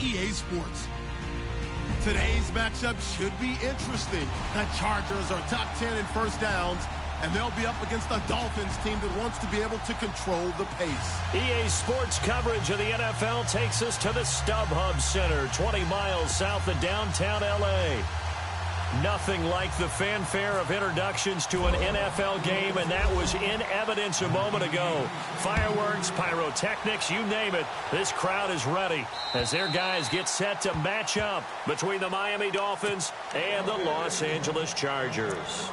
EA Sports. Today's matchup should be interesting. The Chargers are top 10 in first downs, and they'll be up against the Dolphins team that wants to be able to control the pace. EA Sports coverage of the NFL takes us to the StubHub Center, 20 miles south of downtown L.A. Nothing like the fanfare of introductions to an NFL game, and that was in evidence a moment ago. Fireworks, pyrotechnics, you name it. This crowd is ready as their guys get set to match up between the Miami Dolphins and the Los Angeles Chargers.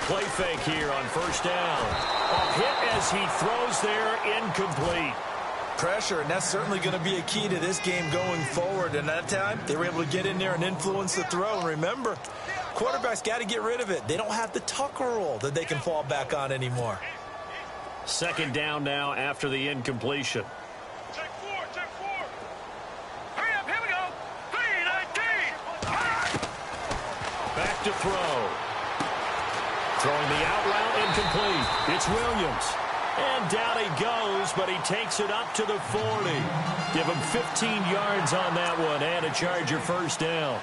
Play fake here on first down. A hit as he throws there, incomplete. Pressure, and that's certainly going to be a key to this game going forward. And that time, they were able to get in there and influence the throw. And remember, quarterbacks got to get rid of it. They don't have the tucker roll that they can fall back on anymore. Second down now after the incompletion. Check four. Hurry up, here we go. 3-19. Back to throw. Throwing the out route, incomplete. It's Williams. And down he goes, but he takes it up to the 40. Give him 15 yards on that one and a Charger first down.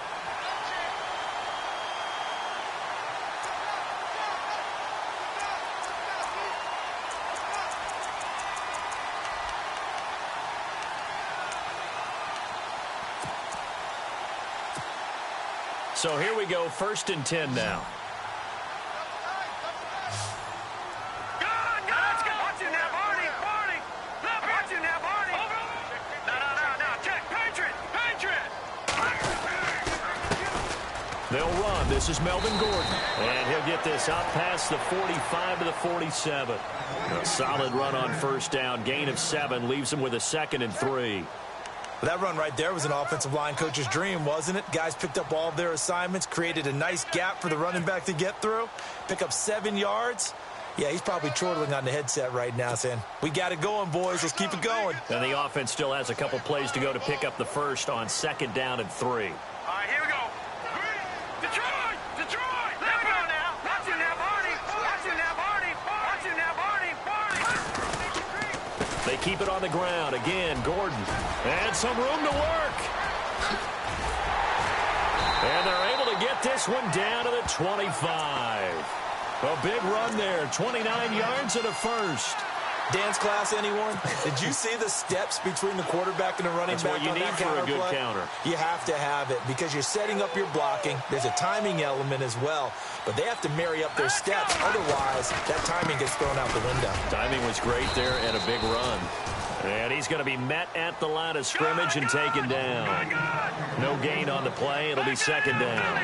So here we go, 1st and 10 now. They'll run. This is Melvin Gordon. And he'll get this out past the 45 to the 47. A solid run on first down. Gain of 7 leaves him with a 2nd and 3. That run right there was an offensive line coach's dream, wasn't it? Guys picked up all of their assignments, created a nice gap for the running back to get through, pick up 7 yards. Yeah, he's probably chortling on the headset right now saying, we got it going, boys. Let's keep it going. And the offense still has a couple plays to go to pick up the first on 2nd down and 3. All right, here we go. Detroit! There we go now. Watch it now, Barney. They keep it on the ground. Again, Gordon. And some room to work. And they're able to get this one down to the 25. A big run there. 29 yards and a first. Dance class, anyone? Did you see the steps between the quarterback and the running back? That's what you need for a good play? counter. You have to have it because you're setting up your blocking. There's a timing element as well, but they have to marry up their steps. Otherwise, that timing gets thrown out the window. Timing was great there and a big run. And he's going to be met at the line of scrimmage and taken down. No gain on the play. It'll be 2nd down.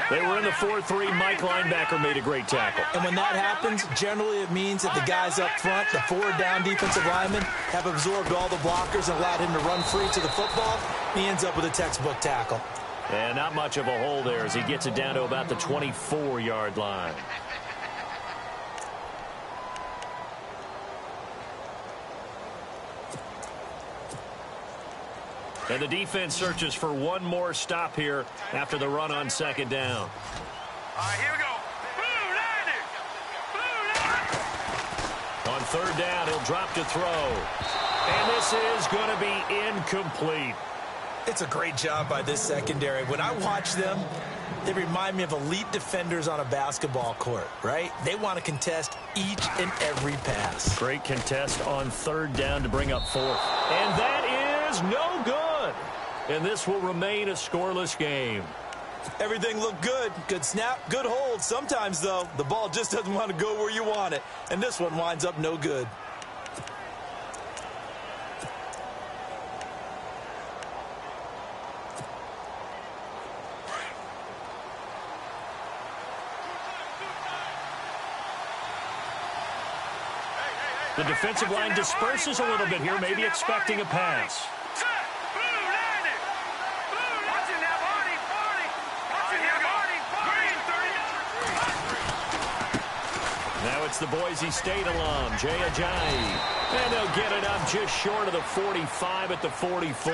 They were in the 4-3. Mike linebacker made a great tackle. And when that happens, generally it means that the guys up front, the 4-down defensive linemen, have absorbed all the blockers and allowed him to run free to the football. He ends up with a textbook tackle. And not much of a hole there as he gets it down to about the 24-yard line. And the defense searches for one more stop here after the run on 2nd down. All right, here we go. On 3rd down, he'll drop to throw. And this is going to be incomplete. It's a great job by this secondary. When I watch them, they remind me of elite defenders on a basketball court, right? They want to contest each and every pass. Great contest on 3rd down to bring up 4th. And that is no good. And this will remain a scoreless game. Everything looked good. Good snap, good hold. Sometimes, though, the ball just doesn't want to go where you want it. And this one winds up no good. The defensive line disperses a little bit here, maybe expecting a pass. Now it's the Boise State alum, Jay Ajayi. And they'll get it up just short of the 45 at the 44.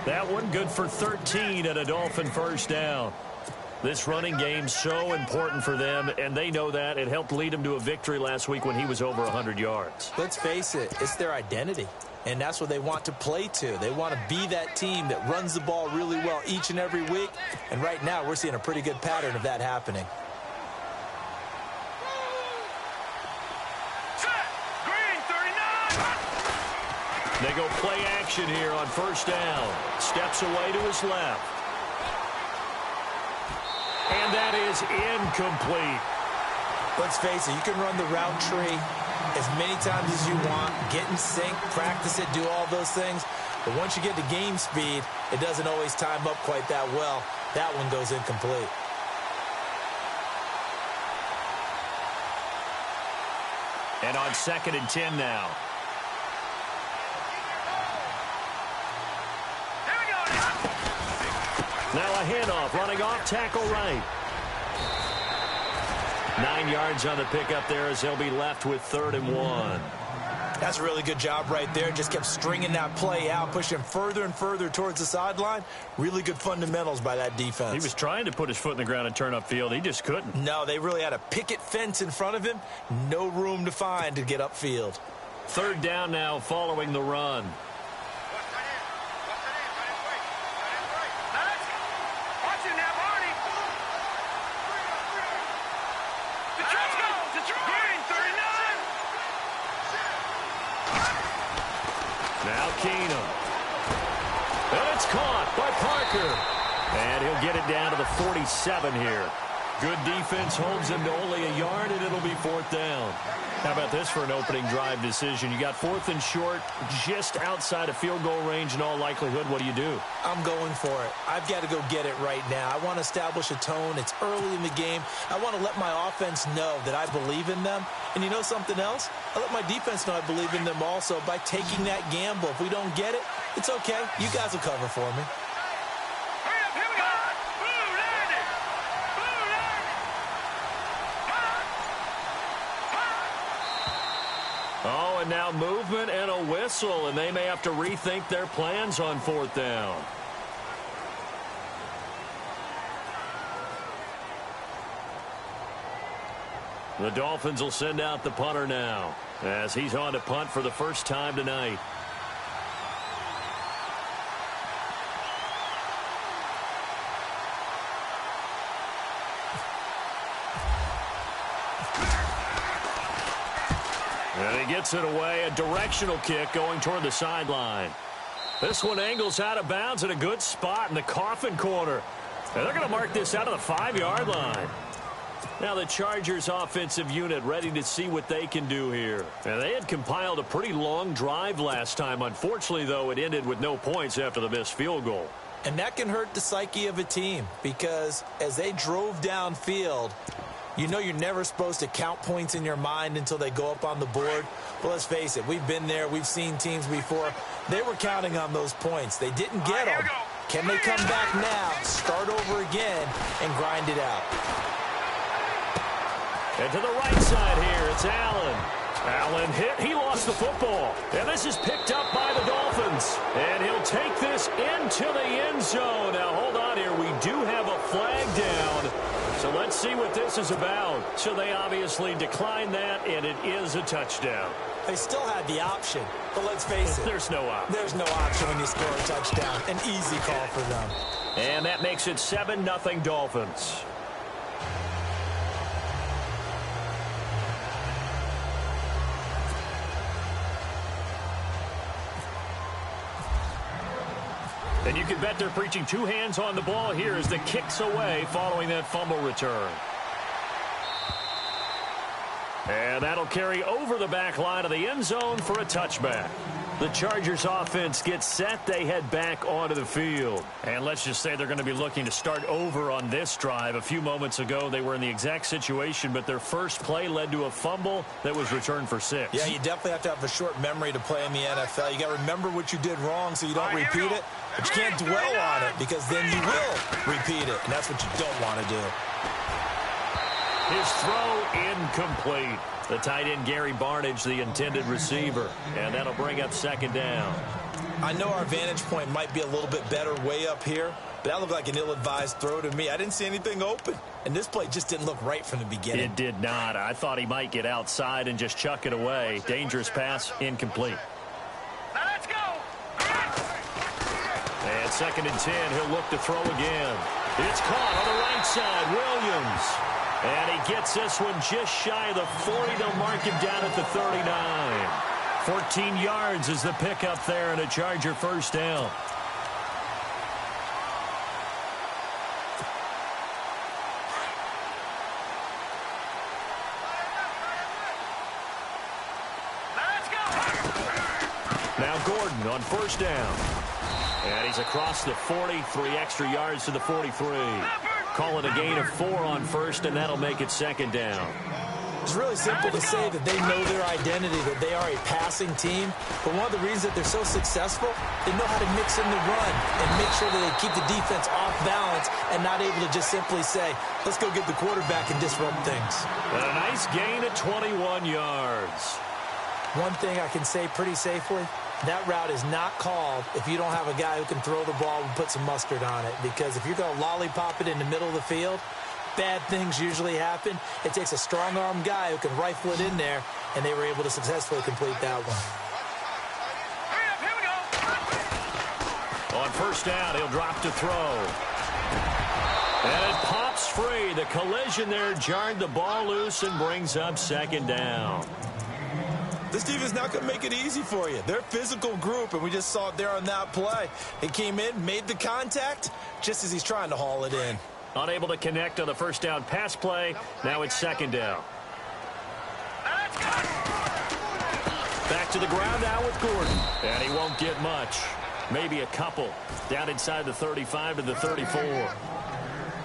That one good for 13 and a Dolphin first down. This running game's so important for them, and they know that. It helped lead them to a victory last week when he was over 100 yards. Let's face it, it's their identity, and that's what they want to play to. They want to be that team that runs the ball really well each and every week, and right now we're seeing a pretty good pattern of that happening. They go play action here on first down. Steps away to his left. And that is incomplete. Let's face it, you can run the route tree as many times as you want, get in sync, practice it, do all those things. But once you get to game speed, it doesn't always time up quite that well. That one goes incomplete. And on 2nd and 10 now. Now a handoff, running off, tackle right. 9 yards on the pickup there as they'll be left with 3rd and 1. That's a really good job right there. Just kept stringing that play out, pushing further and further towards the sideline. Really good fundamentals by that defense. He was trying to put his foot in the ground and turn upfield. He just couldn't. No, they really had a picket fence in front of him. No room to find to get upfield. 3rd down now following the run. And he'll get it down to the 47 here. Good defense holds him to only a yard, and it'll be 4th down. How about this for an opening drive decision? You got 4th and short, just outside of field goal range in all likelihood. What do? I'm going for it. I've got to go get it right now. I want to establish a tone. It's early in the game. I want to let my offense know that I believe in them. And you know something else? I let my defense know I believe in them also by taking that gamble. If we don't get it, it's okay. You guys will cover for me. Oh, and now movement and a whistle, and they may have to rethink their plans on 4th down. The Dolphins will send out the punter now as he's on to punt for the first time tonight. And he gets it away, a directional kick going toward the sideline. This one angles out of bounds at a good spot in the coffin corner. And they're going to mark this out of the 5-yard line. Now the Chargers offensive unit ready to see what they can do here. And they had compiled a pretty long drive last time. Unfortunately, though, it ended with no points after the missed field goal. And that can hurt the psyche of a team because as they drove downfield, you know you're never supposed to count points in your mind until they go up on the board. But let's face it, we've been there. We've seen teams before. They were counting on those points. They didn't get them. Can they come back now, start over again, and grind it out? And to the right side here, it's Allen. Allen hit. He lost the football. And this is picked up by the Dolphins. And he'll take this into the end zone. Now, hold on here. We do have a flag down. So let's see what this is about. So they obviously declined that, and it is a touchdown. They still had the option, but let's face it. There's no option. There's no option when you score a touchdown. An easy call for them. And that makes it 7-0 Dolphins. And you can bet they're preaching 2 hands on the ball here as the kick's away following that fumble return. And that'll carry over the back line of the end zone for a touchback. The Chargers offense gets set. They head back onto the field. And let's just say they're going to be looking to start over on this drive. A few moments ago, they were in the exact situation, but their first play led to a fumble that was returned for 6. Yeah, you definitely have to have a short memory to play in the NFL. You got to remember what you did wrong so you don't repeat it. But you can't dwell on it because then you will repeat it. And that's what you don't want to do. His throw incomplete. The tight end, Gary Barnidge, the intended receiver. And that'll bring up second down. I know our vantage point might be a little bit better way up here, but that looked like an ill-advised throw to me. I didn't see anything open, and this play just didn't look right from the beginning. It did not. I thought he might get outside and just chuck it away. Dangerous pass, incomplete. Now let's go. And 2nd and 10, he'll look to throw again. It's caught on the right side, Williams. And he gets this one just shy of the 40. They'll mark him down at the 39. 14 yards is the pickup there, and a Charger first down. Let's go. Now Gordon on first down. And he's across the 40, 3 extra yards to the 43. Call it a gain of 4 on first, and that'll make it second down. It's really simple to say that they know their identity, that they are a passing team. But one of the reasons that they're so successful, they know how to mix in the run and make sure that they keep the defense off balance and not able to just simply say, let's go get the quarterback and disrupt things. And a nice gain of 21 yards. One thing I can say pretty safely, that route is not called if you don't have a guy who can throw the ball and put some mustard on it. Because if you're going to lollipop it in the middle of the field, bad things usually happen. It takes a strong-arm guy who can rifle it in there, and they were able to successfully complete that one. Hurry up, here we go. On first down, he'll drop to throw. And it pops free. The collision there jarred the ball loose and brings up second down. This defense not going to make it easy for you. They're a physical group, and we just saw it there on that play. He came in, made the contact, just as he's trying to haul it in. Unable to connect on the first down pass play. Now it's second down. Let's go. Back to the ground now with Gordon. And he won't get much. Maybe a couple. Down inside the 35 to the 34.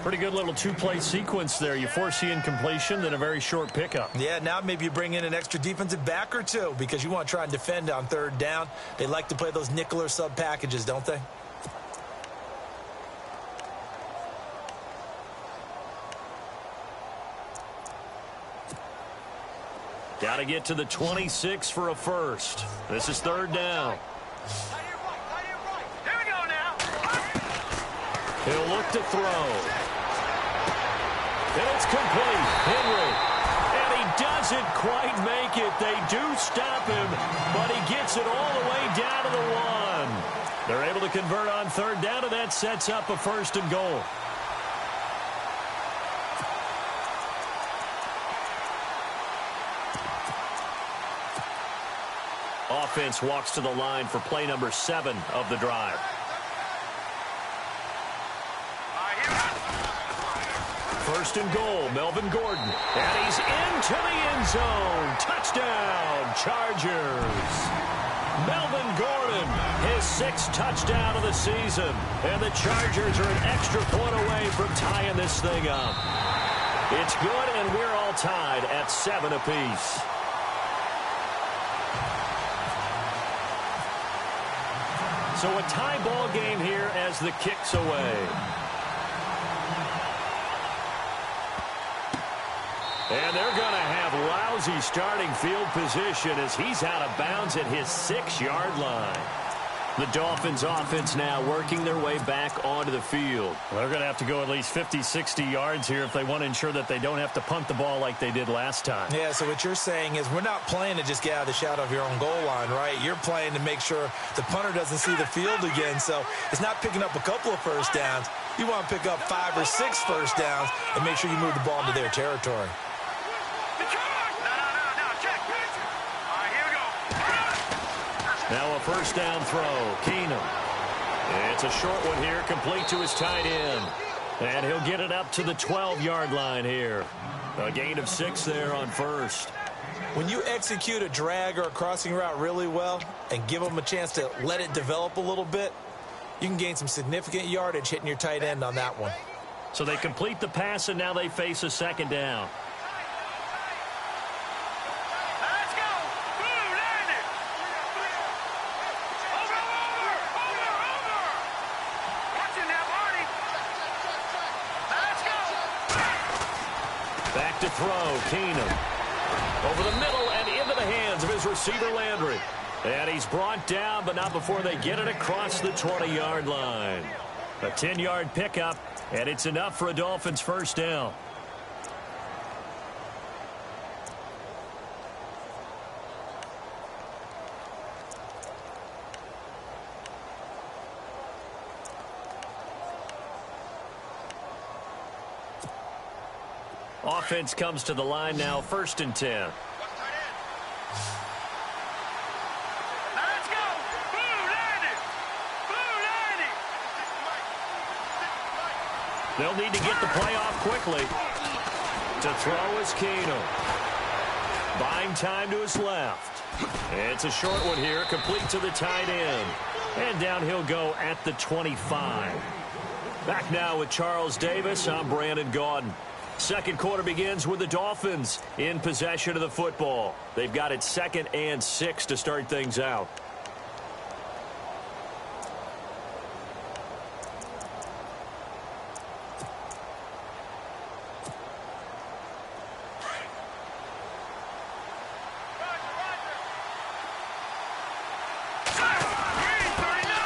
Pretty good little two-play sequence there. You force the incompletion, then a very short pickup. Yeah, now maybe you bring in an extra defensive back or two because you want to try and defend on third down. They like to play those nickel or sub packages, don't they? Got to get to the 26 for a first. This is third down. Here we go now. He'll look to throw. And it's complete. Henry. And he doesn't quite make it. They do stop him, but he gets it all the way down to the 1. They're able to convert on third down, and that sets up a first and goal. Offense walks to the line for play number 7 of the drive. First and goal, Melvin Gordon. And he's into the end zone. Touchdown, Chargers. Melvin Gordon, his 6th touchdown of the season. And the Chargers are an extra point away from tying this thing up. It's good, and we're all tied at 7 apiece. So a tie ball game here as the kick's away. And they're going to have lousy starting field position as he's out of bounds at his 6-yard line. The Dolphins offense now working their way back onto the field. Well, they're going to have to go at least 50, 60 yards here if they want to ensure that they don't have to punt the ball like they did last time. Yeah, so what you're saying is we're not playing to just get out of the shadow of your own goal line, right? You're playing to make sure the punter doesn't see the field again. So it's not picking up a couple of first downs. You want to pick up 5 or 6 first downs and make sure you move the ball into their territory. Now a first down throw. Keenum. It's a short one here, complete to his tight end. And he'll get it up to the 12-yard line here. A gain of 6 there on first. When you execute a drag or a crossing route really well and give them a chance to let it develop a little bit, you can gain some significant yardage hitting your tight end on that one. So they complete the pass, and now they face a second down. back to throw. Keenum. Over the middle and into the hands of his receiver, Landry. And he's brought down, but not before they get it across the 20-yard line. A 10-yard pickup, and it's enough for a Dolphins first down. Offense comes to the line now, 1st and 10. Let's go. Blue landed. They'll need to get the play off quickly. To throw is Keenum. Buying time to his left. It's a short one here, complete to the tight end. And down he'll go at the 25. Back now with Charles Davis, I'm Brandon Gaudin. Second quarter begins with the Dolphins in possession of the football. They've got it 2nd and 6 to start things out.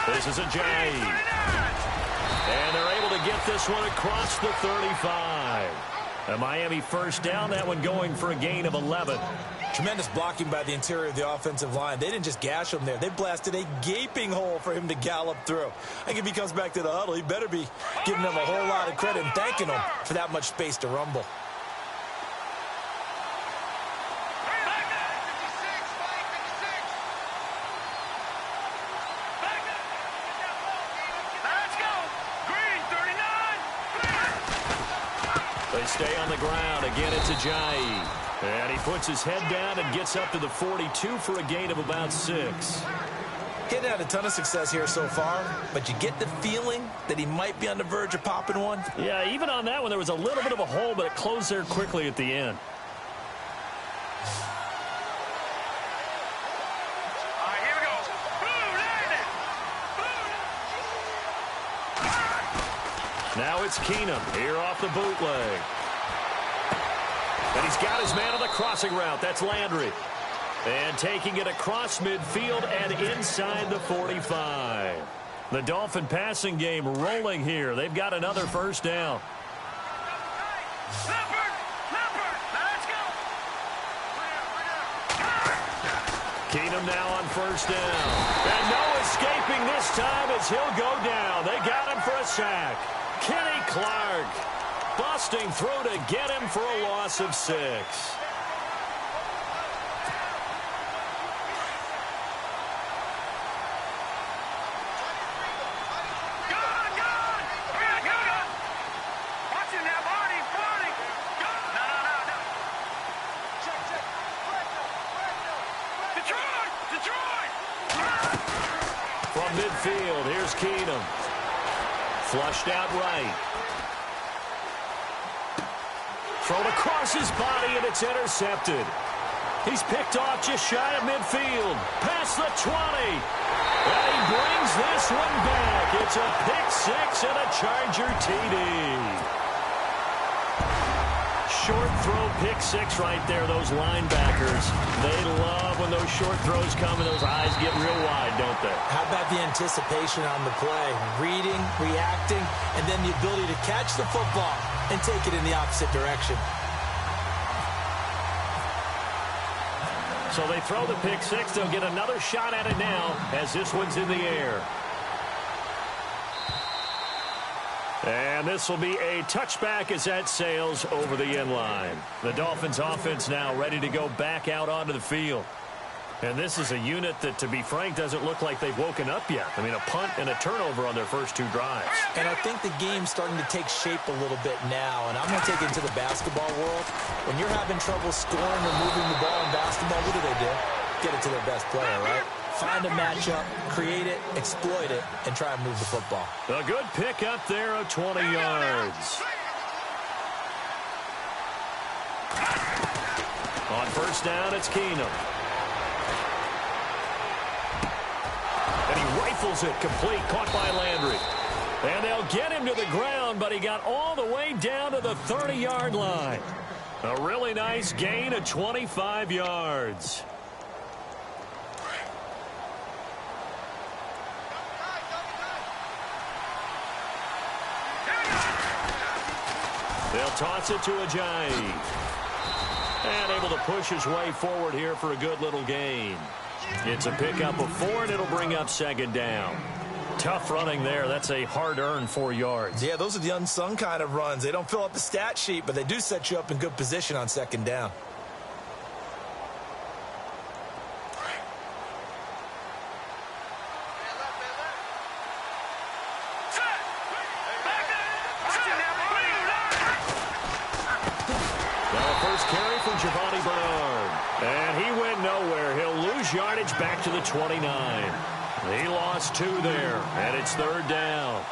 This is a J. And they're able to get this one across the 35. A Miami first down, that one going for a gain of 11. Tremendous blocking by the interior of the offensive line. They didn't just gash him there. They blasted a gaping hole for him to gallop through. I think if he comes back to the huddle, he better be giving them a whole lot of credit and thanking them for that much space to rumble. They stay on the ground. Again, it's Ajayi. And he puts his head down and gets up to the 42 for a gain of about 6. He hadn't had a ton of success here so far, but you get the feeling that he might be on the verge of popping one. Yeah, even on that one, there was a little bit of a hole, but it closed there quickly at the end. Now it's Keenum here off the bootleg. And he's got his man on the crossing route. That's Landry. And taking it across midfield and inside the 45. The Dolphin passing game rolling here. They've got another first down. Keenum now on first down. And no escaping this time as he'll go down. They got him for a sack. Kenny Clark busting through to get him for a loss of 6. From midfield, here's Keenum. Flushed out right. Thrown across his body, and it's intercepted. He's picked off just shy of midfield. Past the 20. And he brings this one back. It's a pick-6 and a Charger TD. Short throw pick-6 right there, those linebackers. They love when those short throws come and those eyes get real wide, don't they? How about the anticipation on the play? Reading, reacting, and then the ability to catch the football and take it in the opposite direction. So they throw the pick-6. They'll get another shot at it now as this one's in the air. And this will be a touchback as that sails over the end line. The Dolphins offense now ready to go back out onto the field. And this is a unit that, to be frank, doesn't look like they've woken up yet. I mean, a punt and a turnover on their first 2 drives. And I think the game's starting to take shape a little bit now. And I'm going to take it into the basketball world. When you're having trouble scoring or moving the ball in basketball, what do? Get it to their best player, right? Find a matchup, create it, exploit it, and try and move the football. A good pick up there of 20 yards. On first down, it's Keenum. And he rifles it complete, caught by Landry. And they'll get him to the ground, but he got all the way down to the 30-yard line. A really nice gain of 25 yards. They'll toss it to Ajayi. And able to push his way forward here for a good little gain. It's a pickup of 4, and it'll bring up second down. Tough running there. That's a hard-earned 4 yards. Yeah, those are the unsung kind of runs. They don't fill up the stat sheet, but they do set you up in good position on second down. Yardage back to the 29. He lost 2 there, and it's third down.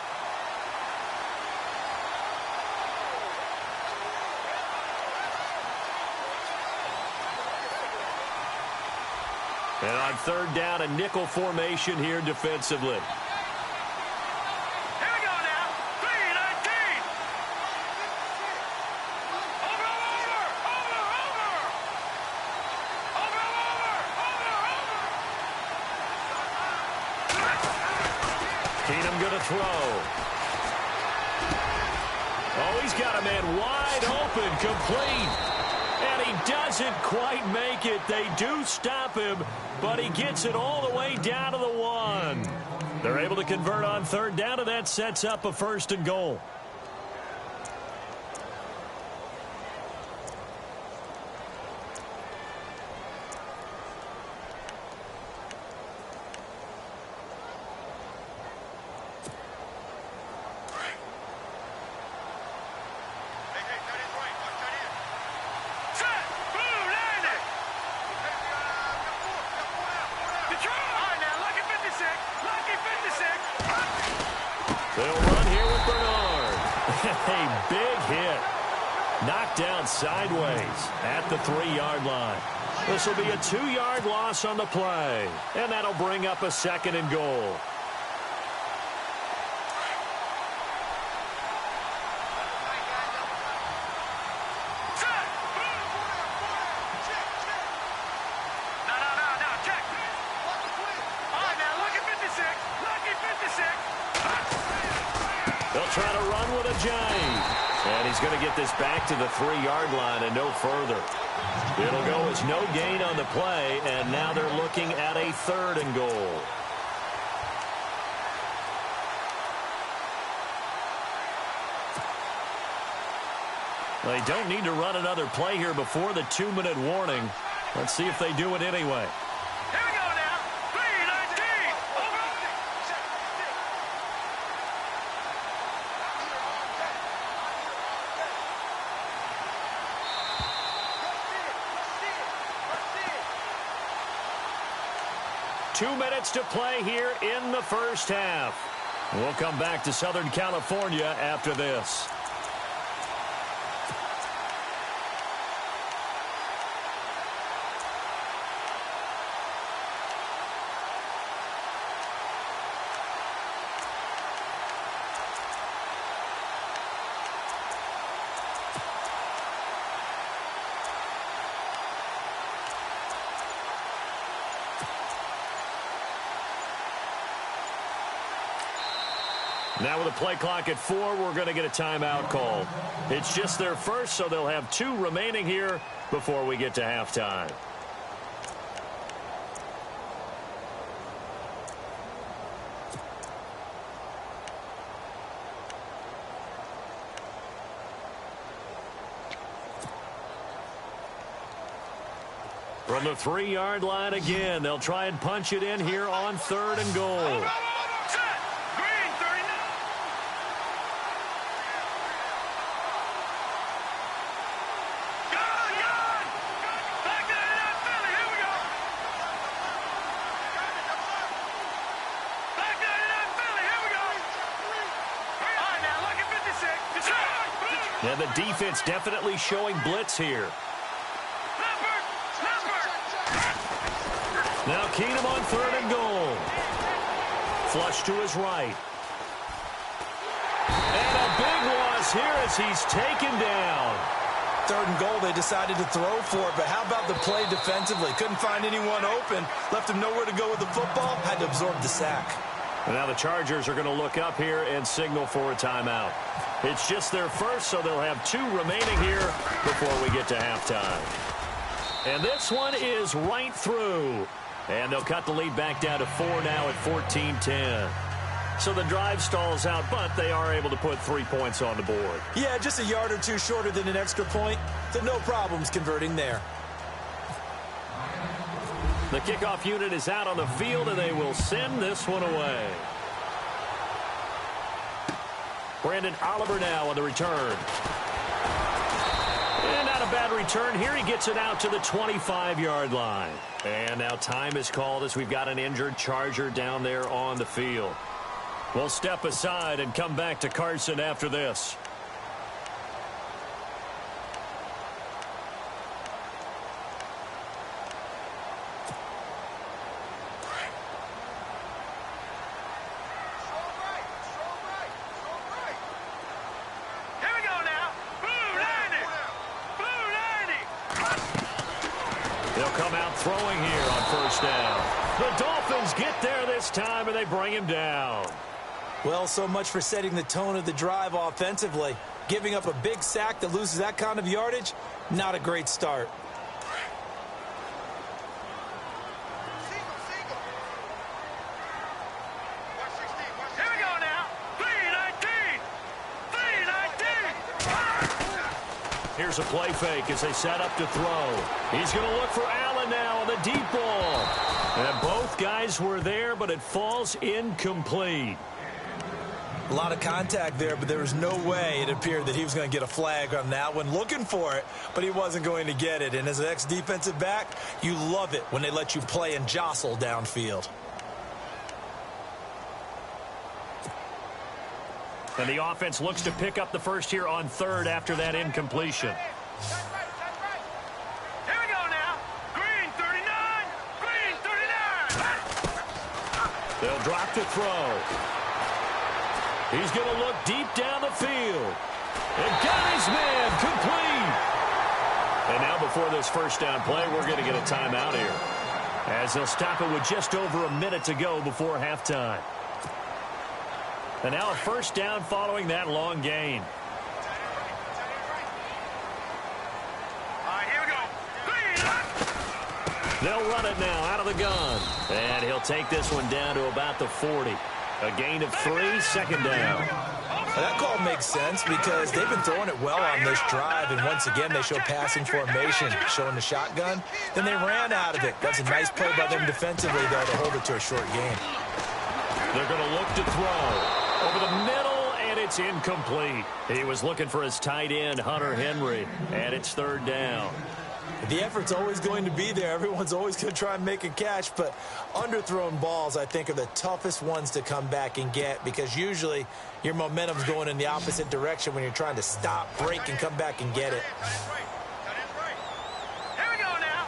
And on third down, a nickel formation here defensively. Throw. Oh, he's got a man wide open, complete. And he doesn't quite make it. They do stop him, but he gets it all the way down to the 1. They're able to convert on third down, and that sets up a 1st and goal. Sideways at the 3-yard line. This will be a 2-yard loss on the play, and that'll bring up a 2nd and goal. They'll try to run with Ajayi. And he's going to get this back to the 3-yard line and no further. It'll go as no gain on the play, and now they're looking at a 3rd and goal. They don't need to run another play here before the 2-minute warning. Let's see if they do it anyway. 2 minutes to play here in the first half. We'll come back to Southern California after this. Now with a play clock at 4, we're going to get a timeout call. It's just their first, so they'll have 2 remaining here before we get to halftime. From the 3-yard line again, they'll try and punch it in here on 3rd and goal. And the defense definitely showing blitz here. Now Keenum on 3rd and goal. Flush to his right. And a big loss here as he's taken down. 3rd and goal, they decided to throw for it. But how about the play defensively? Couldn't find anyone open. Left him nowhere to go with the football. Had to absorb the sack. And now the Chargers are going to look up here and signal for a timeout. It's just their first, so they'll have 2 remaining here before we get to halftime. And this one is right through. And they'll cut the lead back down to 4 now at 14-10. So the drive stalls out, but they are able to put 3 points on the board. Yeah, just a yard or 2 shorter than an extra point. So no problems converting there. The kickoff unit is out on the field, and they will send this one away. Brandon Oliver now on the return. And not a bad return here. He gets it out to the 25-yard line. And now time is called as we've got an injured Charger down there on the field. We'll step aside and come back to Carson after this. Throwing here on 1st down. The Dolphins get there this time, and they bring him down. Well, so much for setting the tone of the drive offensively. Giving up a big sack that loses that kind of yardage, not a great start. Here we go now. 3-19. Here's a play fake as they set up to throw. He's going to look for Allen now on the deep ball. And both guys were there, but it falls incomplete. A lot of contact there, but there was no way it appeared that he was going to get a flag on that one. Looking for it, but he wasn't going to get it. And as an ex-defensive back, you love it when they let you play and jostle downfield. And the offense looks to pick up the first here on 3rd after that incompletion. Here we go now. Green 39. Green 39. They'll drop to throw. He's going to look deep down the field. And got his man complete. And now before this 1st down play, we're going to get a timeout here, as they'll stop it with just over a minute to go before halftime. And now a 1st down following that long gain. All right, here we go. They'll run it now out of the gun. And he'll take this one down to about the 40. A gain of 3, 2nd down. That call makes sense because they've been throwing it well on this drive, and once again they show passing formation, showing the shotgun. Then they ran out of it. That's a nice play by them defensively, though, to hold it to a short gain. They're going to look to throw over the middle, and it's incomplete. He was looking for his tight end, Hunter Henry, and it's 3rd down. The effort's always going to be there. Everyone's always going to try and make a catch, but underthrown balls, I think, are the toughest ones to come back and get because usually your momentum's going in the opposite direction when you're trying to stop, break, and come back and get it. Here we go now.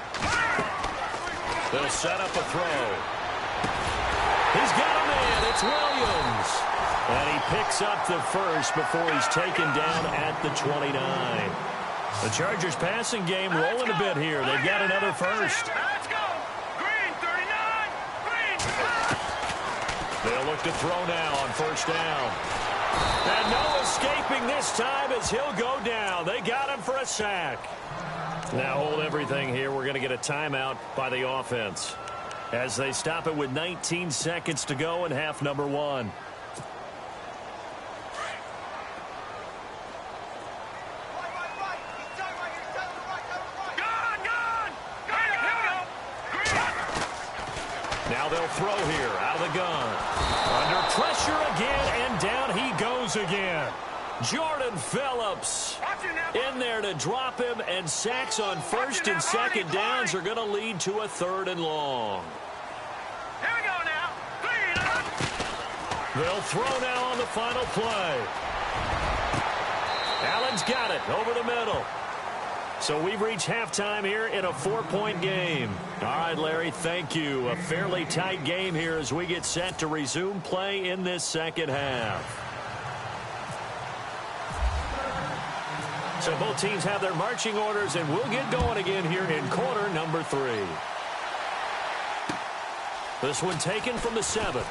They'll set up a throw. He's got a man. It's Williams. And he picks up the first before he's taken down at the 29. The Chargers passing game rolling a bit here. They've got another first. Let's go. Green 39. Green. They'll look to throw now on 1st down. And no escaping this time as he'll go down. They got him for a sack. Now hold everything here. We're going to get a timeout by the offense as they stop it with 19 seconds to go in half number 1. Now they'll throw here out of the gun. Under pressure again, and down he goes again. Jordan Phillips in there to drop him, and sacks on 1st and 2nd downs are going to lead to a 3rd and long. Here we go now. They'll throw now on the final play. Allen's got it over the middle. So we've reached halftime here in a 4-point game. All right, Larry, thank you. A fairly tight game here as we get set to resume play in this 2nd half. So both teams have their marching orders, and we'll get going again here in quarter number 3. This one taken from the 7.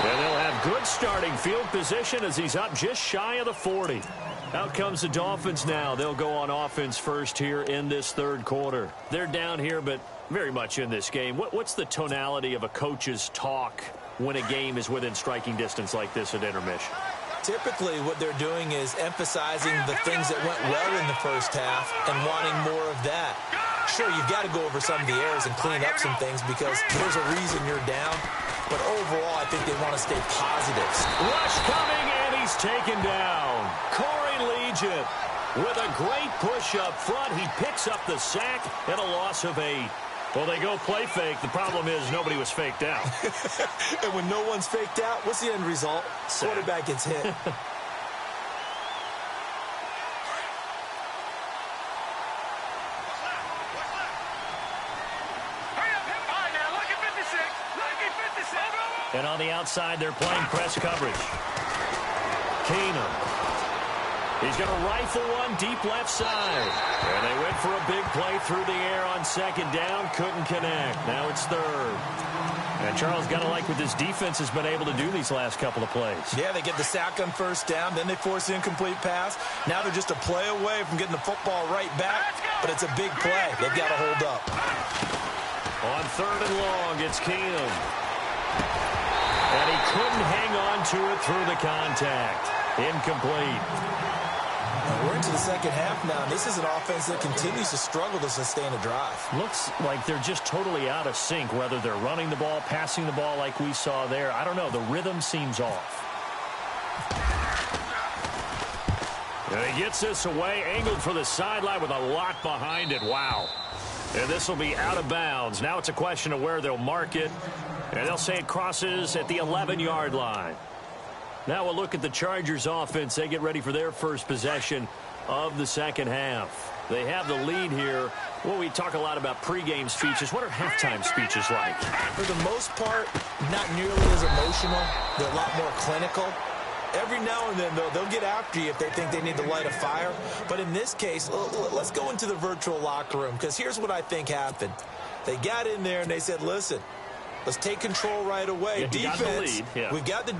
And they'll have good starting field position as he's up just shy of the 40. Out comes the Dolphins now. They'll go on offense first here in this third quarter. They're down here, but very much in this game. What's the tonality of a coach's talk when a game is within striking distance like this at intermission? Typically, what they're doing is emphasizing the things that went well in the first half and wanting more of that. Sure, you've got to go over some of the errors and clean up some things because there's a reason you're down. But overall, I think they want to stay positive. Rush coming, and he's taken down. Corey Legion with a great push up front. He picks up the sack and a loss of 8. Well, they go play fake. The problem is nobody was faked out. And when no one's faked out, what's the end result? Quarterback gets hit. And on the outside, they're playing press coverage. Keenum. He's going to rifle one deep left side. And they went for a big play through the air on second down. Couldn't connect. Now it's third. And Charles, got to like what this defense has been able to do these last couple of plays. Yeah, they get the sack on first down. Then they force the incomplete pass. Now they're just a play away from getting the football right back. But it's a big play. They've got to hold up. On third and long, it's Keenum. And he couldn't hang on to it through the contact. Incomplete. We're into the second half now. This is an offense that continues to struggle to sustain a drive. Looks like they're just totally out of sync, whether they're running the ball, passing the ball like we saw there. I don't know. The rhythm seems off. And he gets this away, angled for the sideline with a lot behind it. Wow. And this will be out of bounds. Now it's a question of where they'll mark it. And they'll say it crosses at the 11-yard line. Now we'll look at the Chargers offense. They get ready for their first possession of the second half. They have the lead here. Well, we talk a lot about pregame speeches. What are halftime speeches like? For the most part, not nearly as emotional. They're a lot more clinical. Every now and then, though, they'll get after you if they think they need to light a fire. But in this case, let's go into the virtual locker room, because here's what I think happened. They got in there and they said, listen, let's take control right away. Yeah, defense, we've got the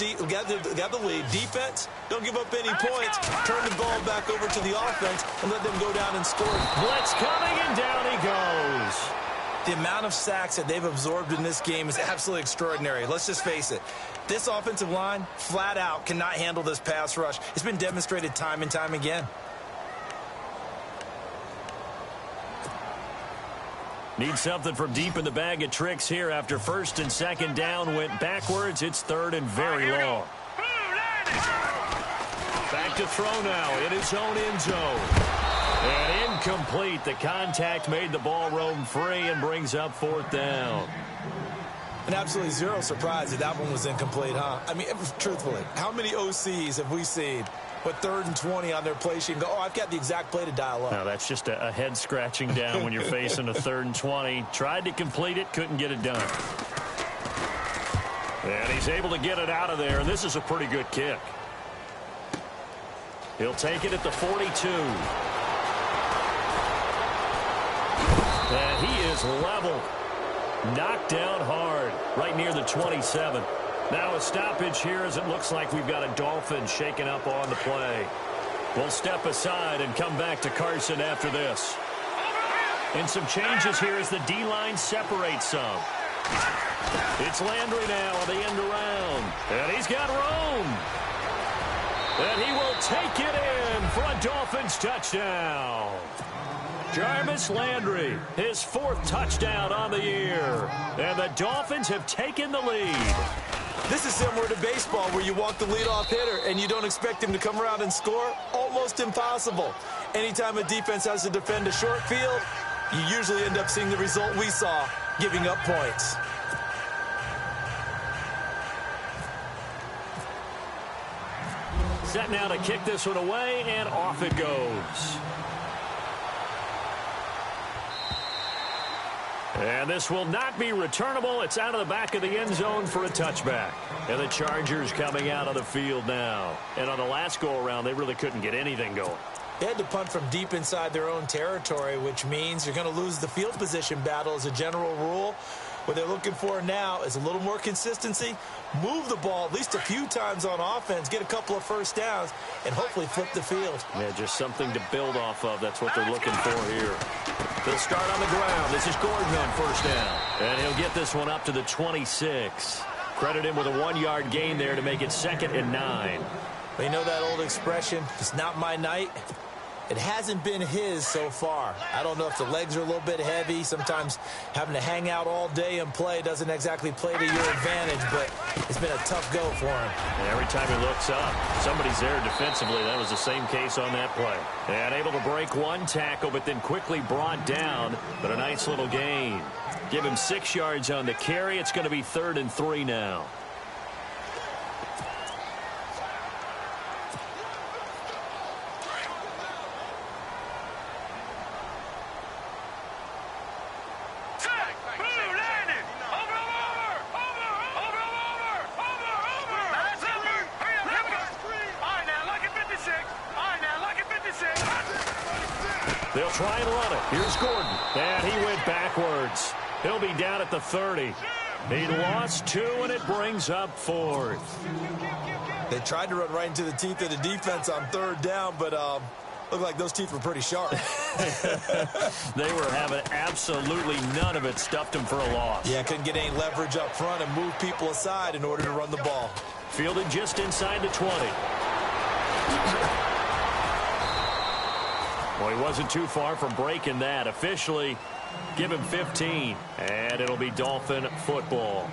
lead. Defense, don't give up any points. Turn the ball back over to the offense and let them go down and score. Blitz coming, and down he goes. The amount of sacks that they've absorbed in this game is absolutely extraordinary. Let's just face it. This offensive line, flat out, cannot handle this pass rush. It's been demonstrated time and time again. Need something from deep in the bag of tricks here after first and second down went backwards. It's third and very long. Back to throw now in his own end zone. And incomplete. The contact made the ball roam free and brings up fourth down. And absolutely zero surprise that one was incomplete, huh? I mean, truthfully, how many OCs have we seen with 3rd and 20 on their play sheet and go, oh, I've got the exact play to dial up? No, that's just a head scratching down when you're facing a 3rd and 20. Tried to complete it, couldn't get it done. And he's able to get it out of there, and this is a pretty good kick. He'll take it at the 42. And he is level. Knocked down hard, right near the 27. Now a stoppage here as it looks like we've got a Dolphin shaken up on the play. We'll step aside and come back to Carson after this. And some changes here as the D-line separates some. It's Landry now on the end around. And he's got room. And he will take it in for a Dolphins touchdown. Jarvis Landry, his 4th touchdown on the year. And the Dolphins have taken the lead. This is similar to baseball where you walk the leadoff hitter and you don't expect him to come around and score. Almost impossible. Anytime a defense has to defend a short field, you usually end up seeing the result we saw, giving up points. Set now to kick this one away, and off it goes. And this will not be returnable. It's out of the back of the end zone for a touchback. And the Chargers coming out of the field now. And on the last go-around, they really couldn't get anything going. They had to punt from deep inside their own territory, which means you're going to lose the field position battle as a general rule. What they're looking for now is a little more consistency, move the ball at least a few times on offense, get a couple of first downs, and hopefully flip the field. Yeah, just something to build off of. That's what they're looking for here. They'll start on the ground. This is Gordon on first down. And he'll get this one up to the 26. Credit him with a 1-yard gain there to make it 2nd and 9. But you know that old expression, it's not my night? It hasn't been his so far. I don't know if the legs are a little bit heavy. Sometimes having to hang out all day and play doesn't exactly play to your advantage, but it's been a tough go for him. And every time he looks up, somebody's there defensively. That was the same case on that play. And able to break one tackle, but then quickly brought down. But a nice little gain. Give him 6 yards on the carry. It's going to be 3rd and 3 now. They'll try and run it. Here's Gordon. And he went backwards. He'll be down at the 30. He lost 2, and it brings up 4th. They tried to run right into the teeth of the defense on 3rd down, but looked like those teeth were pretty sharp. They were having absolutely none of it. Stuffed them for a loss. Yeah, couldn't get any leverage up front and move people aside in order to run the ball. Fielded just inside the 20. Well, he wasn't too far from breaking that. Officially, give him 15. And it'll be Dolphin football.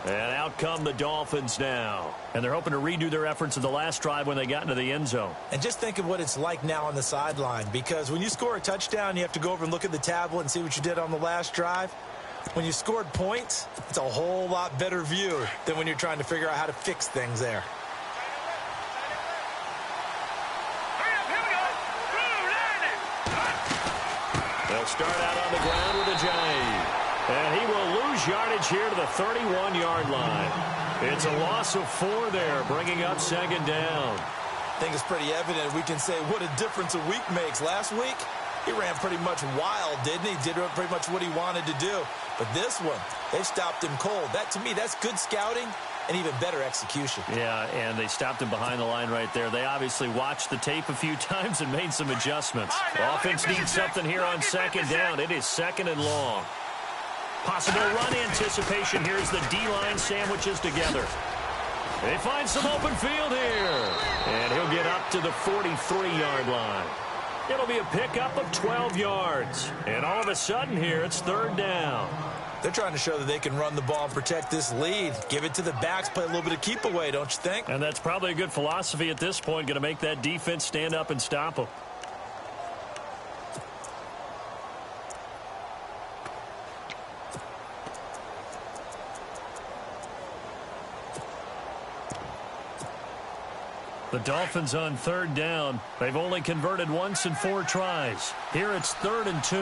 And out come the Dolphins now. And they're hoping to redo their efforts in the last drive when they got into the end zone. And just think of what it's like now on the sideline. Because when you score a touchdown, you have to go over and look at the tablet and see what you did on the last drive. When you scored points, it's a whole lot better view than when you're trying to figure out how to fix things there. They'll start out on the ground with a jive. And he will lose yardage here to the 31-yard line. It's a loss of 4 there, bringing up 2nd down. I think it's pretty evident. We can say what a difference a week makes. Last week, he ran pretty much wild, didn't he? Did pretty much what he wanted to do. But this one, they stopped him cold. That, to me, that's good scouting and even better execution. Yeah, and they stopped him behind the line right there. They obviously watched the tape a few times and made some adjustments. Offense needs something here on 2nd down. It is 2nd and long. Possible run anticipation. Here's the D-line sandwiches together. They find some open field here. And he'll get up to the 43-yard line. It'll be a pickup of 12 yards. And all of a sudden here, it's 3rd down. They're trying to show that they can run the ball and protect this lead. Give it to the backs, play a little bit of keep away, don't you think? And that's probably a good philosophy at this point. Going to make that defense stand up and stop them. The Dolphins on 3rd down. They've only converted once in 4 tries. Here it's 3rd and 2.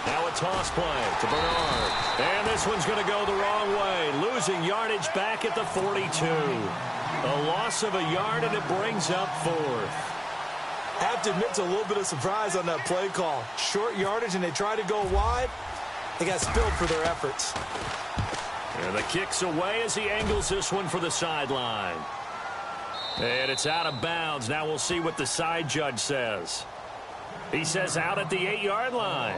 Now a toss play to Bernard. And this one's going to go the wrong way. Losing yardage back at the 42. A loss of a yard, and it brings up 4th. I have to admit to a little bit of surprise on that play call. Short yardage, and they try to go wide. They got spilled for their efforts. And the kick's away as he angles this one for the sideline. And it's out of bounds. Now we'll see what the side judge says. He says out at the 8-yard line.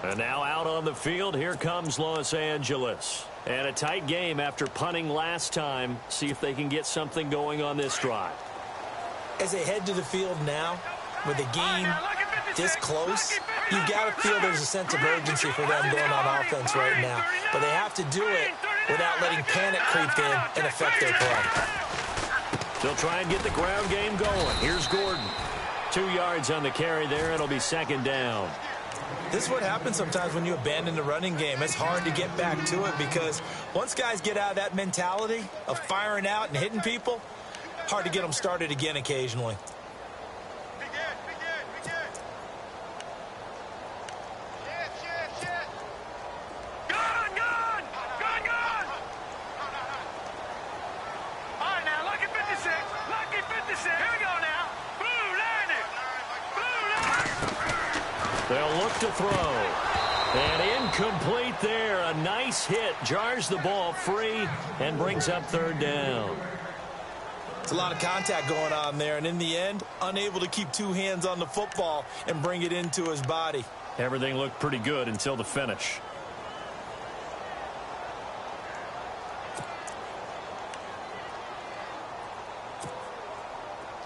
And now out on the field, here comes Los Angeles. And a tight game after punting last time. See if they can get something going on this drive. As they head to the field now, with the game this close, you've got to feel there's a sense of urgency for them going on offense right now. But they have to do it without letting panic creep in and affect their play. They'll try and get the ground game going. Here's Gordon. 2 yards on the carry there. It'll be 2nd down. This is what happens sometimes when you abandon the running game. It's hard to get back to it because once guys get out of that mentality of firing out and hitting people, hard to get them started again occasionally. They'll look to throw. And incomplete there. A nice hit. Jars the ball free and brings up third down. It's a lot of contact going on there, and in the end, unable to keep two hands on the football and bring it into his body. Everything looked pretty good until the finish.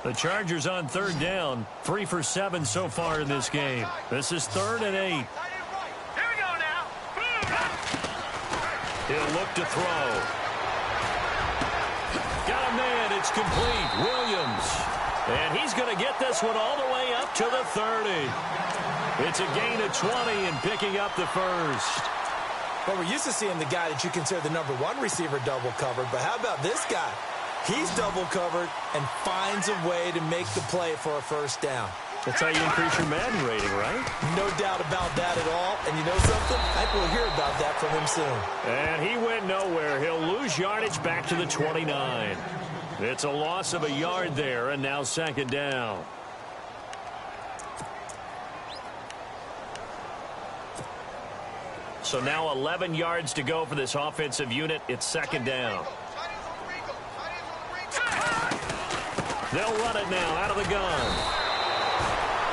The Chargers on third down, 3 for 7 so far in this game. This is 3rd and 8. Here we go now. He'll look to throw. Got a man. It's complete. Williams. And he's going to get this one all the way up to the 30. It's a gain of 20 and picking up the first. Well, we're used to seeing the guy that you consider the #1 receiver double covered, but how about this guy? He's double covered and finds a way to make the play for a first down. That's how you increase your Madden rating, right? No doubt about that at all. And you know something? I think we'll hear about that from him soon. And he went nowhere. He'll lose yardage back to the 29. It's a loss of a yard there, and now 2nd down. So now 11 yards to go for this offensive unit. It's 2nd down. They'll run it now out of the gun.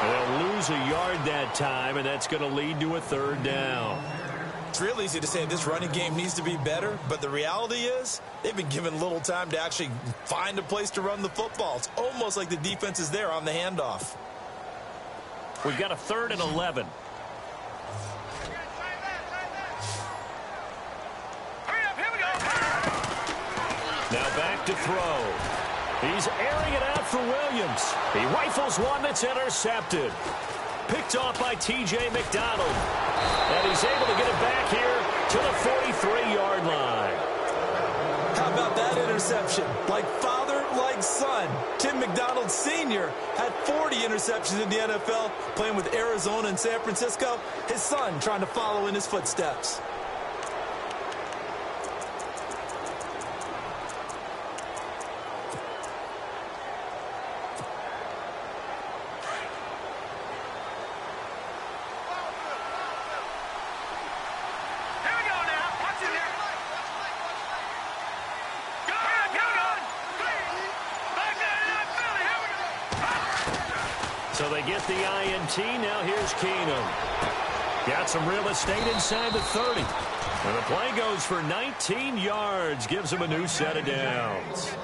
They'll lose a yard that time, and that's going to lead to a 3rd down. It's real easy to say this running game needs to be better, but the reality is they've been given little time to actually find a place to run the football. It's almost like the defense is there on the handoff. We've got a 3rd and 11. Hurry up, here we go. Now back to throw. He's airing it out for Williams. He rifles one that's intercepted. Picked off by T.J. McDonald. And he's able to get it back here to the 43-yard line. How about that interception? Like father, like son. Tim McDonald Sr. had 40 interceptions in the NFL, playing with Arizona and San Francisco. His son trying to follow in his footsteps. So they get the INT. Now here's Keenum. Got some real estate inside the 30. And the play goes for 19 yards. Gives him a new set of downs.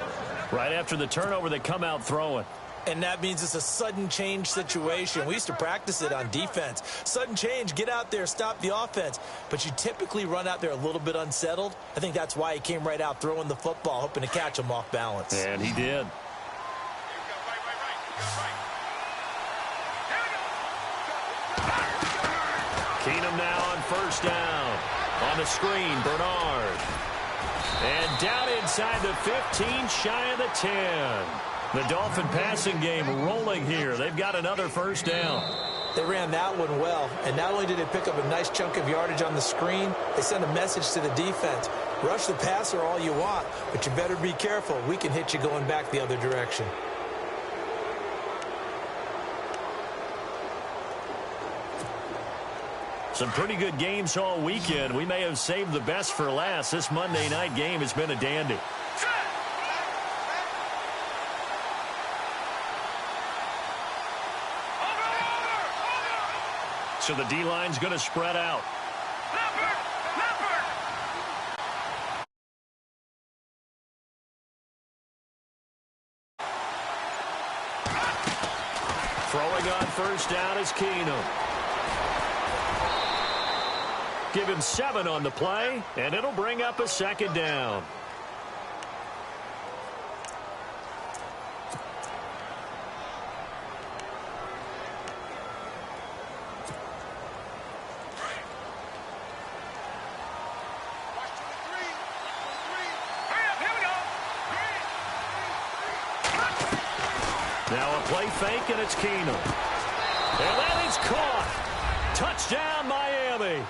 Right after the turnover, they come out throwing. And that means it's a sudden change situation. We used to practice it on defense. Sudden change, get out there, stop the offense. But you typically run out there a little bit unsettled. I think that's why he came right out throwing the football, hoping to catch him off balance. And he did. Keenum now on 1st down. On the screen, Bernard. And down inside the 15, shy of the 10. The Dolphin passing game rolling here. They've got another 1st down. They ran that one well. And not only did they pick up a nice chunk of yardage on the screen, they sent a message to the defense. Rush the passer all you want, but you better be careful. We can hit you going back the other direction. Some pretty good games all weekend. We may have saved the best for last. This Monday night game has been a dandy. So the D-line's going to spread out. Throwing on 1st down is Keenum. Give him 7 on the play, and it'll bring up a 2nd down. Now a play fake, and it's Keenum. And that is caught. Touchdown, Miami.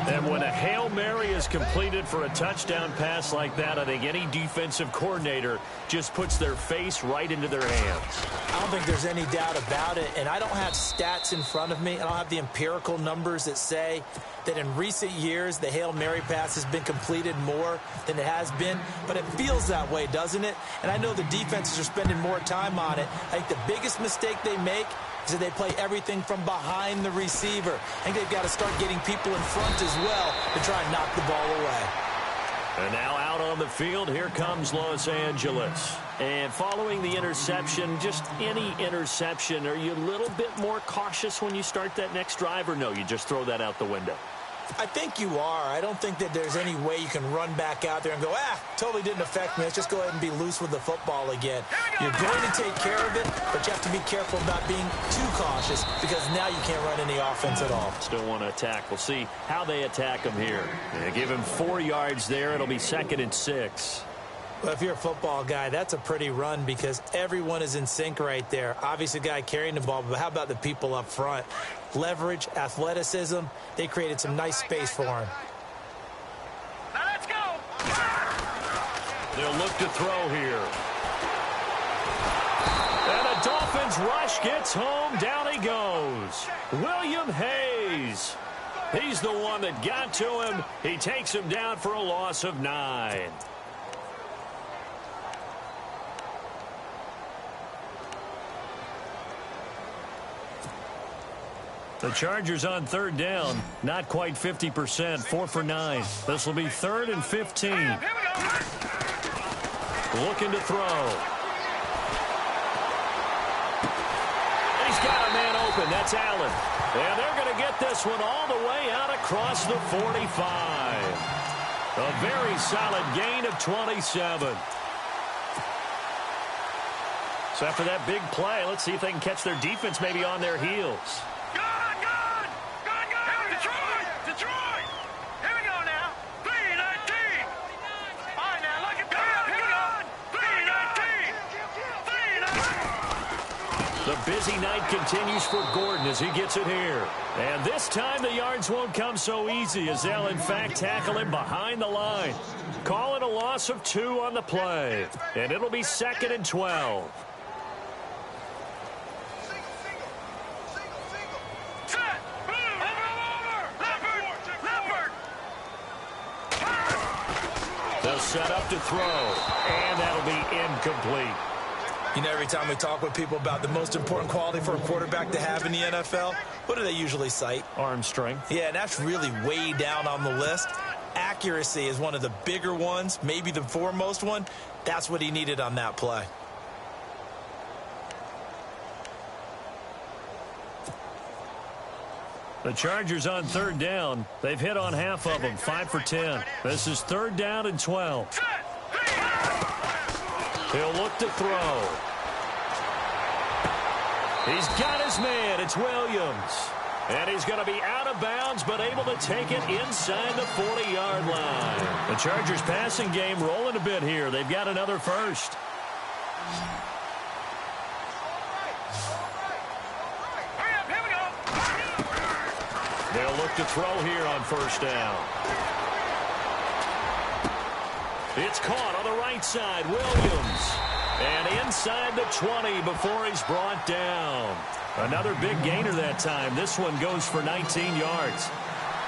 And when a Hail Mary is completed for a touchdown pass like that, I think any defensive coordinator just puts their face right into their hands. I don't think think there's any doubt about it. And I don't have stats in front of me. I don't have the empirical numbers that say that in recent years the Hail Mary pass has been completed more than it has been. But it feels that way, doesn't it? And I know the defenses are spending more time on it. I think the biggest mistake they make is that they play everything from behind the receiver. I think they've got to start getting people in front as well to try and knock the ball away. And now out on the field, here comes Los Angeles. And following the interception, just any interception, are you a little bit more cautious when you start that next drive, or no, you just throw that out the window? I think you are. I don't think that there's any way you can run back out there and go, totally didn't affect me. Let's just go ahead and be loose with the football again. You're going to take care of it, but you have to be careful about being too cautious because now you can't run any offense at all. Still want to attack. We'll see how they attack him here. They give him 4 yards there. It'll be 2nd and 6. Well, if you're a football guy, that's a pretty run because everyone is in sync right there. Obviously, the guy carrying the ball, but how about the people up front? Leverage, athleticism, they created some nice space for him. Now let's go. They'll look to throw here. And the Dolphins rush gets home. Down he goes. William Hayes. He's the one that got to him. He takes him down for a loss of 9. The Chargers on 3rd down, not quite 50%, 4 for 9. This will be 3rd and 15. Looking to throw. He's got a man open. That's Allen. And they're going to get this one all the way out across the 45. A very solid gain of 27. So after that big play, let's see if they can catch their defense maybe on their heels. The busy night continues for Gordon as he gets it here. And this time the yards won't come so easy as they'll in fact tackle him behind the line. Call it a loss of 2 on the play. And it'll be 2nd and 12. They'll set up to throw. And that'll be incomplete. You know, every time we talk with people about the most important quality for a quarterback to have in the NFL, what do they usually cite? Arm strength. Yeah, and that's really way down on the list. Accuracy is one of the bigger ones, maybe the foremost one. That's what he needed on that play. The Chargers on 3rd down. They've hit on half of them, 5 for 10. This is 3rd down and 12. He'll look to throw. He's got his man. It's Williams. And he's going to be out of bounds, but able to take it inside the 40-yard line. The Chargers passing game rolling a bit here. They've got another first. They'll look to throw here on 1st down. It's caught on the right side. Williams. And inside the 20 before he's brought down. Another big gainer that time. This one goes for 19 yards.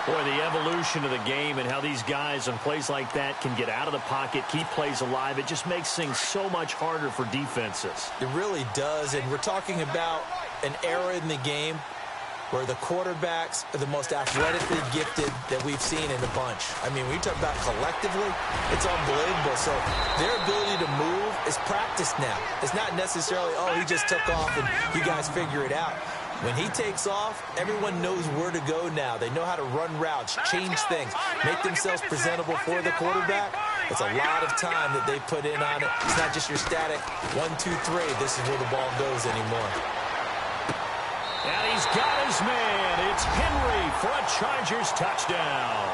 Boy, the evolution of the game and how these guys on plays like that can get out of the pocket, keep plays alive, it just makes things so much harder for defenses. It really does, and we're talking about an era in the game where the quarterbacks are the most athletically gifted that we've seen in a bunch. I mean, when you talk about collectively, it's unbelievable. So their ability to move is practiced now. It's not necessarily, oh, he just took off and you guys figure it out. When he takes off, everyone knows where to go now. They know how to run routes, change things, make themselves presentable for the quarterback. It's a lot of time that they put in on it. It's not just your static 1, 2, 3. This is where the ball goes anymore. And he's got his man. It's Henry for a Chargers touchdown.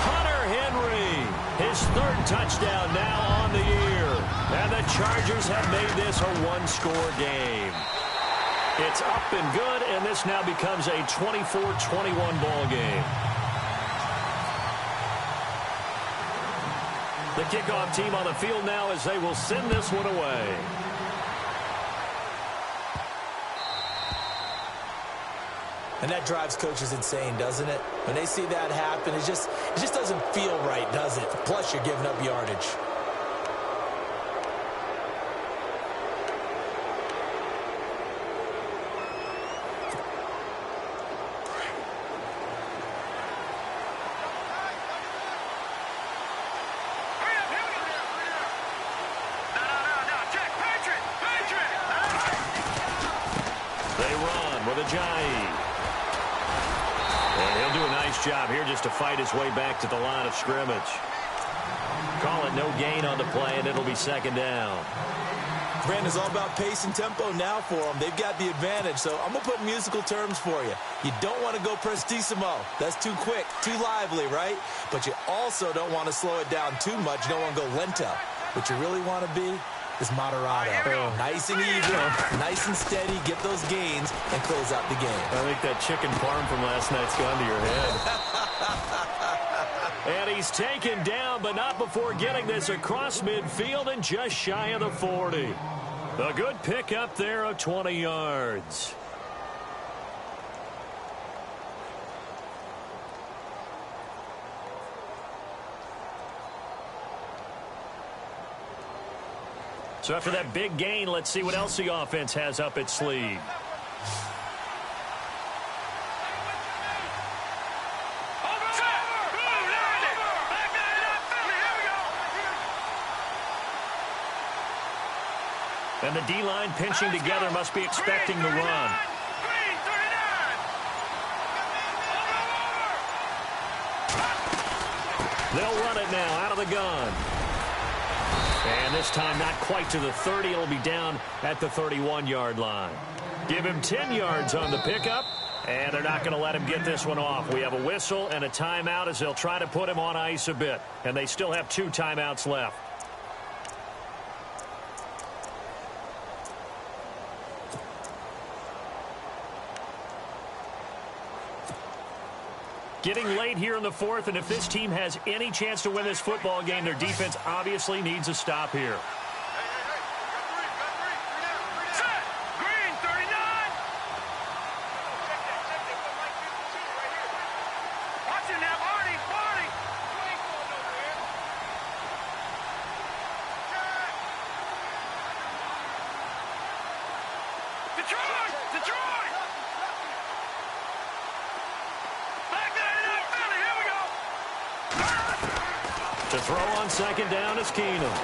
Hunter Henry, his 3rd touchdown now on the year. And the Chargers have made this a 1-score game. It's up and good, and this now becomes a 24-21 ball game. The kickoff team on the field now as they will send this one away. And that drives coaches insane, doesn't it? When they see that happen, it just doesn't feel right, does it? Plus, you're giving up yardage. Job here just to fight his way back to the line of scrimmage. Call it no gain on the play, and it'll be second down. Brandon, it's all about pace and tempo now for them. They've got the advantage, so I'm going to put musical terms for you. You don't want to go prestissimo. That's too quick, too lively, right? But you also don't want to slow it down too much. You don't want to go lento. What you really want to be is moderato. Nice and even, nice and steady, get those gains, and close out the game. I think that chicken parm from last night's gone to your head. And he's taken down, but not before getting this across midfield and just shy of the 40. A good pickup there of 20 yards. So after that big gain, let's see what else the offense has up its sleeve. And the D-line pinching together must be expecting the run. They'll run it now out of the gun. And this time not quite to the 30. It'll be down at the 31-yard line. Give him 10 yards on the pickup, and they're not going to let him get this one off. We have a whistle and a timeout as they'll try to put him on ice a bit. And they still have 2 timeouts left. Getting late here in the 4th, and if this team has any chance to win this football game, their defense obviously needs a stop here. Set! Green, 39! Watch it now, Barney! Barney! Detroit! Detroit! To throw on second down is Keenum.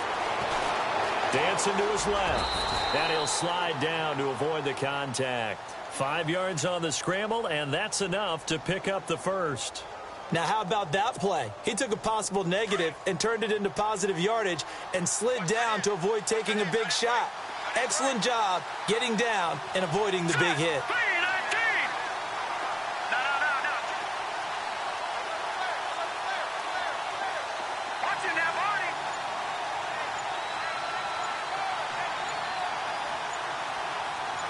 Dancing to his left. And he'll slide down to avoid the contact. 5 yards on the scramble, and that's enough to pick up the first. Now, how about that play? He took a possible negative and turned it into positive yardage and slid down to avoid taking a big shot. Excellent job getting down and avoiding the big hit.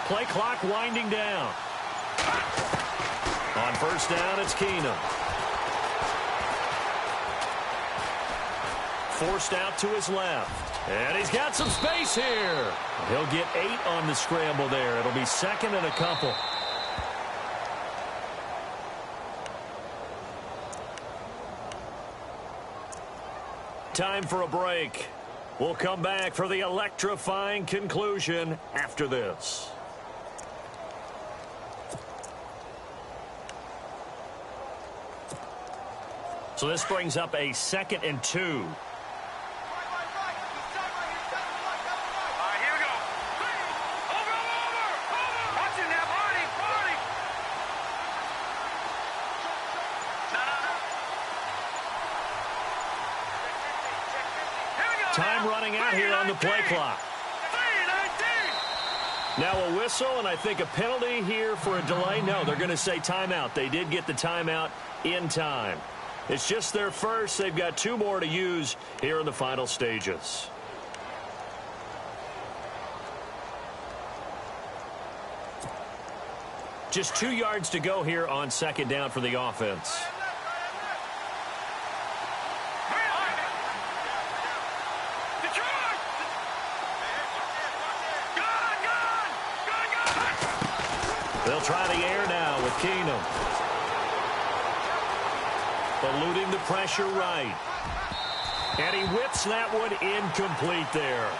Play clock winding down. On first down, it's Keenum. Forced out to his left. And he's got some space here. He'll get 8 on the scramble there. It'll be second and a couple. Time for a break. We'll come back for the electrifying conclusion after this. So this brings up a 2nd and 2. All right, here we go. Over. Watch it now, Barney. Here we go. Time running out here on the play clock. 3:19. Now a whistle and I think a penalty here for a delay. No, they're going to say timeout. They did get the timeout in time. It's just their first. They've got 2 more to use here in the final stages. Just 2 yards to go here on second down for the offense. They'll try the air now with Keenum. Eluding the pressure right. And he whips that one incomplete there.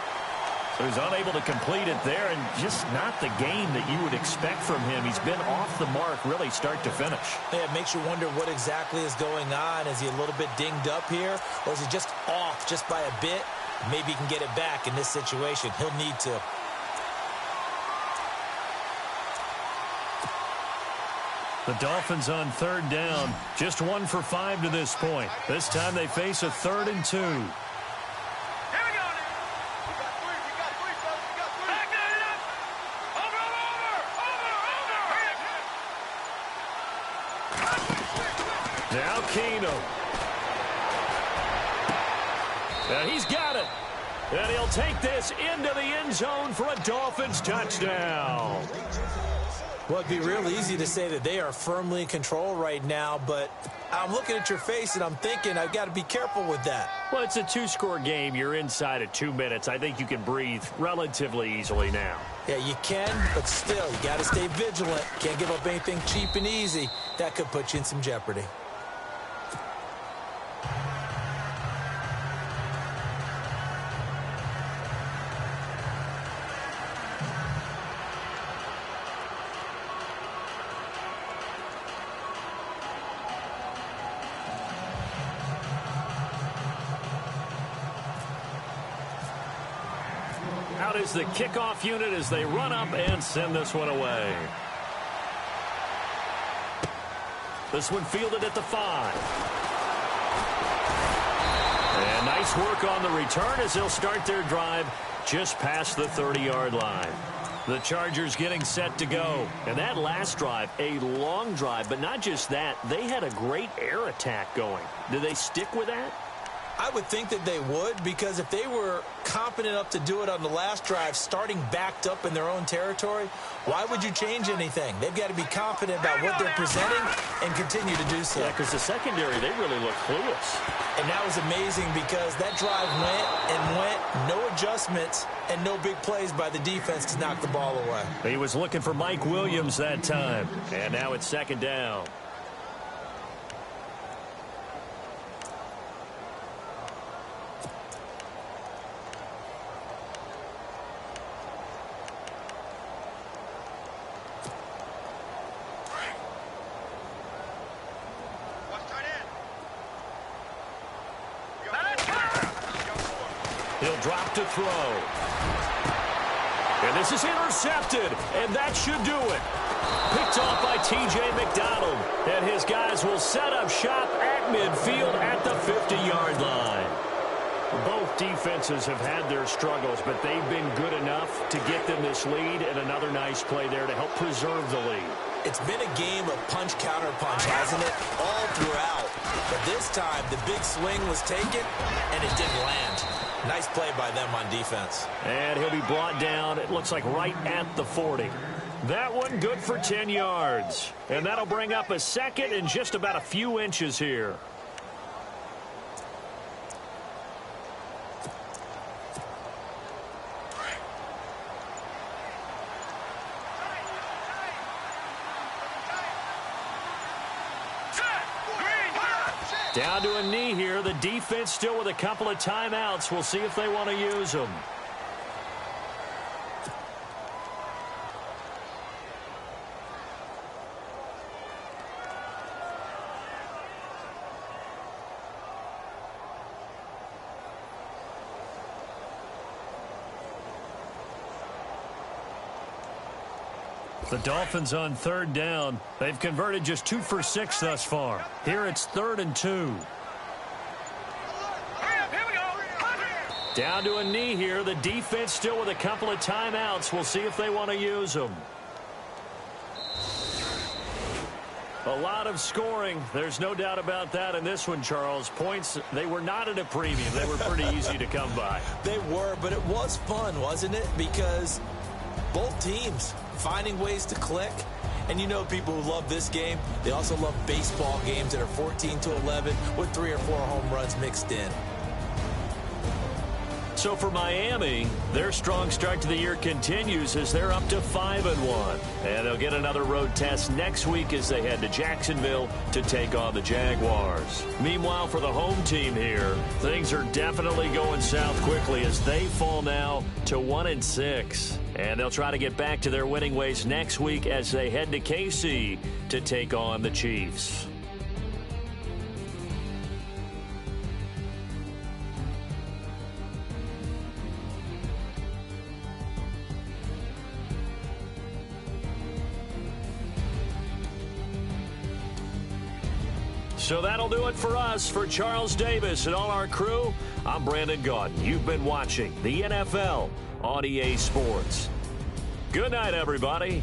So he's unable to complete it there, and just not the game that you would expect from him. He's been off the mark really start to finish. Yeah, it makes you wonder what exactly is going on. Is he a little bit dinged up here, or is he just off just by a bit? Maybe he can get it back in this situation. He'll need to. The Dolphins on third down. Just 1 for 5 to this point. This time they face a 3rd and 2. Now Keenum. And he's got it. And he'll take this into the end zone for a Dolphins touchdown. Well, it'd be real easy to say that they are firmly in control right now, but I'm looking at your face and I'm thinking I've got to be careful with that. Well, it's a 2-score game. You're inside of 2 minutes. I think you can breathe relatively easily now. Yeah, you can, but still, you got to stay vigilant. Can't give up anything cheap and easy. That could put you in some jeopardy. Out is the kickoff unit as they run up and send this one away. This one fielded at the 5. And nice work on the return as they'll start their drive just past the 30-yard line. The Chargers getting set to go. And that last drive, a long drive, but not just that. They had a great air attack going. Do they stick with that? I would think that they would, because if they were confident enough to do it on the last drive, starting backed up in their own territory, why would you change anything? They've got to be confident about what they're presenting and continue to do so. Yeah, because the secondary, they really look clueless. And that was amazing because that drive went, no adjustments, and no big plays by the defense to knock the ball away. He was looking for Mike Williams that time. And now it's 2nd down. He'll drop to throw. And this is intercepted, and that should do it. Picked off by T.J. McDonald, and his guys will set up shop at midfield at the 50-yard line. Both defenses have had their struggles, but they've been good enough to get them this lead, and another nice play there to help preserve the lead. It's been a game of punch-counter-punch, hasn't it? All throughout. But this time, the big swing was taken, and it didn't land. Nice play by them on defense. And he'll be brought down, it looks like right at the 40. That one good for 10 yards. And that'll bring up a 2nd and just about a few inches here. Down to a knee here. The defense still with a couple of timeouts. We'll see if they want to use them. The Dolphins on 3rd down. They've converted just 2 for 6 thus far. Here it's 3rd and 2. Down to a knee here. The defense still with a couple of timeouts. We'll see if they want to use them. A lot of scoring. There's no doubt about that in this one, Charles. Points, they were not at a premium. They were pretty easy to come by. They were, but it was fun, wasn't it? Because both teams finding ways to click. And you know people who love this game, they also love baseball games that are 14-11 with 3 or 4 home runs mixed in. So So for Miami, their strong start to the year continues as they're up to 5-1. And they'll get another road test next week as they head to Jacksonville to take on the Jaguars. Meanwhile, for the home team here, things are definitely going south quickly as they fall now to 1-6. And they'll try to get back to their winning ways next week as they head to KC to take on the Chiefs. So that'll do it for us. For Charles Davis and all our crew, I'm Brandon Gaudin. You've been watching the NFL on EA Sports. Good night, everybody.